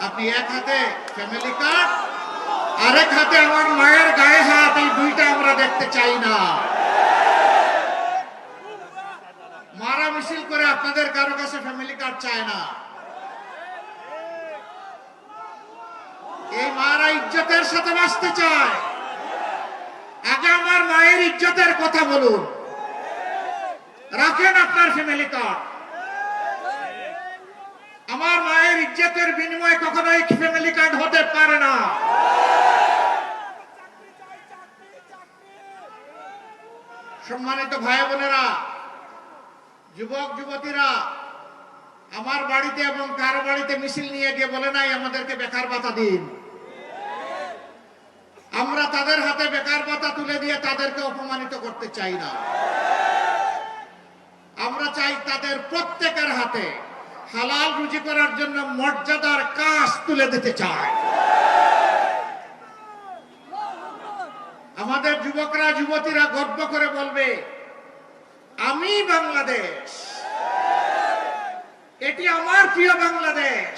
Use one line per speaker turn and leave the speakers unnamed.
আপনি এক হাতে ফ্যামিলি কার্ড, আরেক হাতে আমার মায়ের গায়ে হাত, এই দুইটা আমরা দেখতে চাই না। মারা মিছিল করে আপনাদের কারো কাছে ফ্যামিলি কার্ড চায় না। এই মারা ইজ্জতের সাথে বাঁচতে চায়। আগে আমার মায়ের ইজ্জতের কথা বলুন। রাখেন আপনার ফ্যামিলি কার্ড। আমার মায়ের ইজ্জতের বিনিময়ে কখনোই ফ্যামিলি কার্ড হতে পারে না। সম্মানিত ভাই বোনেরা, যুবক যুবতীরা, আমার বাড়িতে এবং কারো বাড়িতে মিছিল নিয়ে গিয়ে বলে নাই আমাদেরকে বেকার ভাতা দিন। আমরা তাদের হাতে বেকার ভাতা তুলে দিয়ে তাদেরকে অপমানিত করতে চাই না। আমরা চাই তাদের প্রত্যেকের হাতে হালাল রুজি করার জন্য মর্যাদার কাজ তুলে দিতে চাই। আমাদের যুবকরা যুবতীরা গর্ব করে বলবে, আমি বাংলাদেশ, এটি আমার প্রিয় বাংলাদেশ।